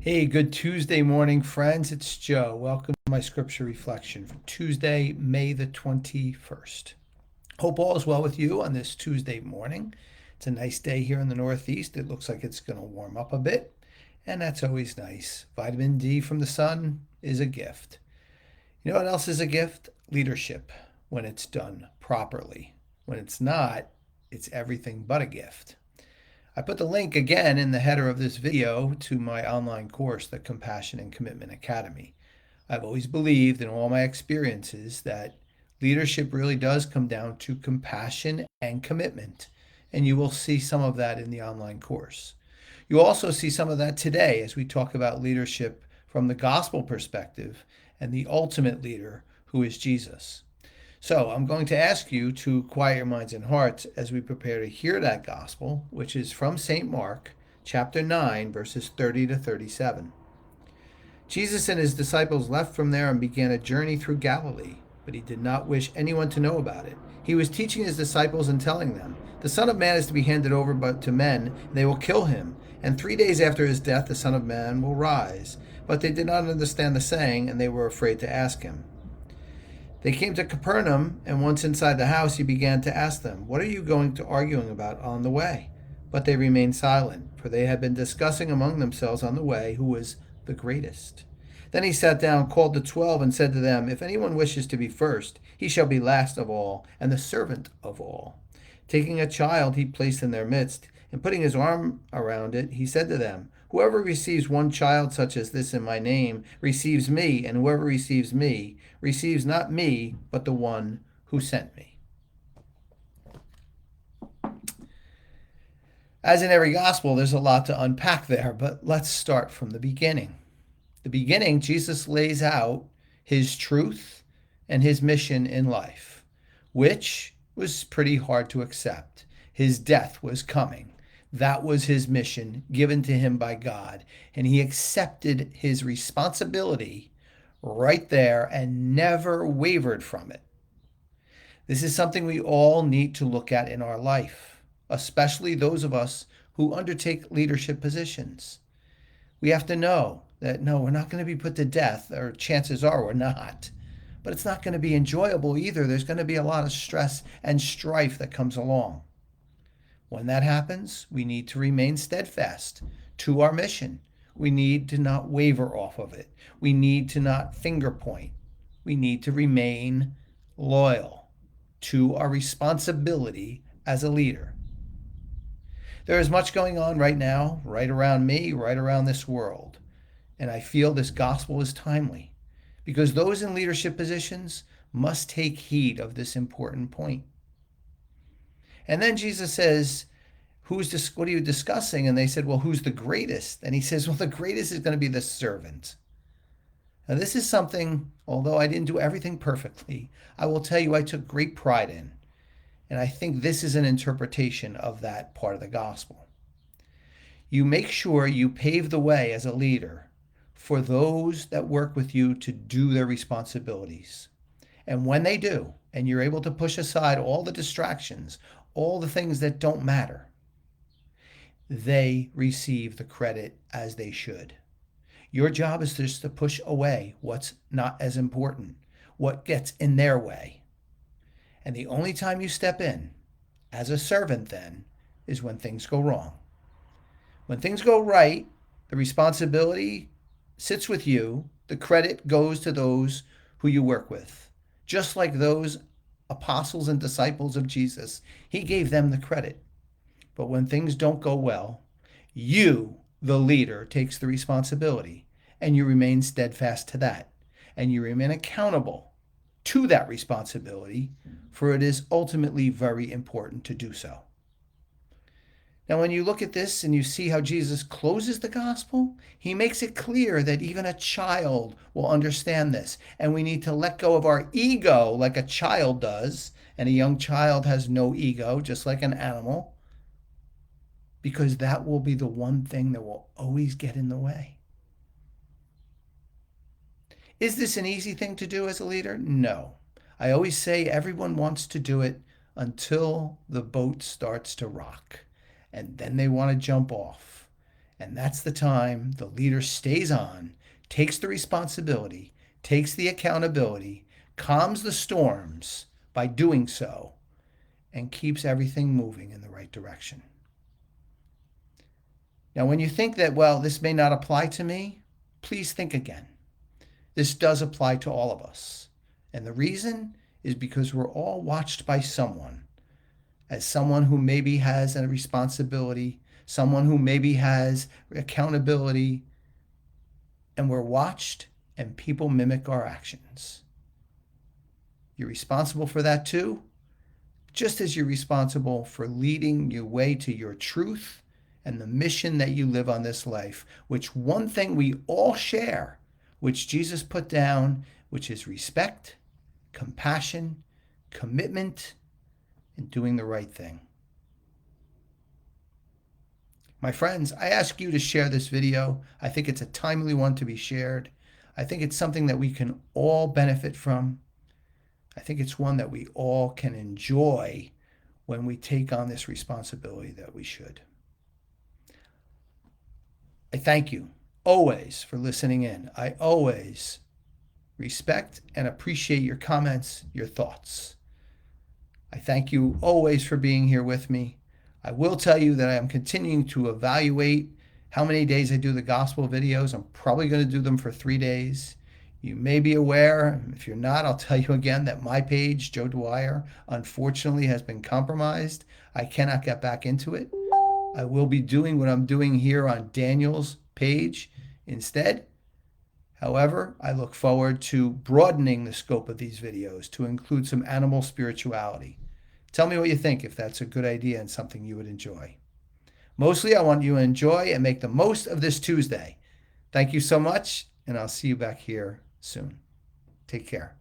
Hey, good Tuesday morning, friends. It's Joe. Welcome to my scripture reflection for Tuesday, May the 21st. Hope all is well with you on this Tuesday morning. It's a nice day here in the Northeast. It looks like it's going to warm up a bit, and that's always nice. Vitamin D from the sun is a gift. You know what else is a gift? Leadership, when it's done properly. When it's not, it's everything but a gift. I put the link again in the header of this video to my online course, the Compassion and Commitment Academy. I've always believed in all my experiences that leadership really does come down to compassion and commitment, and you will see some of that in the online course. You'll also see some of that today as we talk about leadership from the gospel perspective and the ultimate leader, who is Jesus. So I'm going to ask you to quiet your minds and hearts as we prepare to hear that gospel, which is from St. Mark, chapter 9, verses 30 to 37. Jesus and his disciples left from there and began a journey through Galilee, but he did not wish anyone to know about it. He was teaching his disciples and telling them, "The Son of Man is to be handed over to men, and they will kill him. And 3 days after his death, the Son of Man will rise." But they did not understand the saying, and they were afraid to ask him. They came to Capernaum, and once inside the house, he began to ask them, "What are you going to arguing about on the way?" But they remained silent, for they had been discussing among themselves on the way who was the greatest. Then he sat down, called the 12, and said to them, "If anyone wishes to be first, he shall be last of all, and the servant of all." Taking a child, he placed in their midst, and putting his arm around it, he said to them, "Whoever receives one child such as this in my name receives me, and whoever receives me receives not me, but the one who sent me." As in every gospel, there's a lot to unpack there, but let's start from the beginning. The beginning, Jesus lays out his truth and his mission in life, which was pretty hard to accept. His death was coming. That was his mission given to him by God, and he accepted his responsibility right there and never wavered from it. This is something we all need to look at in our life, especially those of us who undertake leadership positions. We have to know that no, we're not going to be put to death, or chances are we're not. But it's not going to be enjoyable either. There's going to be a lot of stress and strife that comes along. When that happens, we need to remain steadfast to our mission. We need to not waver off of it. We need to not finger point. We need to remain loyal to our responsibility as a leader. There is much going on right now, right around me, right around this world. And I feel this gospel is timely because those in leadership positions must take heed of this important point. And then Jesus says, what are you discussing? And they said, well, who's the greatest? And he says, well, the greatest is going to be the servant. Now, this is something, although I didn't do everything perfectly, I will tell you I took great pride in. And I think this is an interpretation of that part of the gospel. You make sure you pave the way as a leader for those that work with you to do their responsibilities. And when they do, and you're able to push aside all the distractions, all the things that don't matter, they receive the credit as they should. Your job is just to push away what's not as important, what gets in their way. And the only time you step in as a servant then is when things go wrong. When things go right, the responsibility sits with you. The credit goes to those who you work with. Just like those apostles and disciples of Jesus, he gave them the credit. But when things don't go well, you, the leader, takes the responsibility, and you remain steadfast to that, and you remain accountable to that responsibility, for it is ultimately very important to do so. Now, when you look at this and you see how Jesus closes the gospel, he makes it clear that even a child will understand this. And we need to let go of our ego like a child does. And a young child has no ego, just like an animal, because that will be the one thing that will always get in the way. Is this an easy thing to do as a leader? No. I always say everyone wants to do it until the boat starts to rock. And then they want to jump off. And that's the time the leader stays on, takes the responsibility, takes the accountability, calms the storms by doing so, and keeps everything moving in the right direction. Now, when you think that, well, this may not apply to me, please think again. This does apply to all of us. And the reason is because we're all watched by someone, as someone who maybe has a responsibility, someone who maybe has accountability, and we're watched and people mimic our actions. You're responsible for that too, just as you're responsible for leading your way to your truth and the mission that you live on this life, which one thing we all share, which Jesus put down, which is respect, compassion, commitment, and doing the right thing. My friends, I ask you to share this video. I think it's a timely one to be shared. I think it's something that we can all benefit from. I think it's one that we all can enjoy when we take on this responsibility that we should. I thank you always for listening in. I always respect and appreciate your comments, your thoughts. I thank you always for being here with me. I will tell you that I am continuing to evaluate how many days I do the gospel videos. I'm probably going to do them for 3 days. You may be aware, if you're not, I'll tell you again, that my page, Joe Dwyer, unfortunately has been compromised. I cannot get back into it. I will be doing what I'm doing here on Daniel's page instead. However, I look forward to broadening the scope of these videos to include some animal spirituality. Tell me what you think, if that's a good idea and something you would enjoy. Mostly, I want you to enjoy and make the most of this Tuesday. Thank you so much, and I'll see you back here soon. Take care.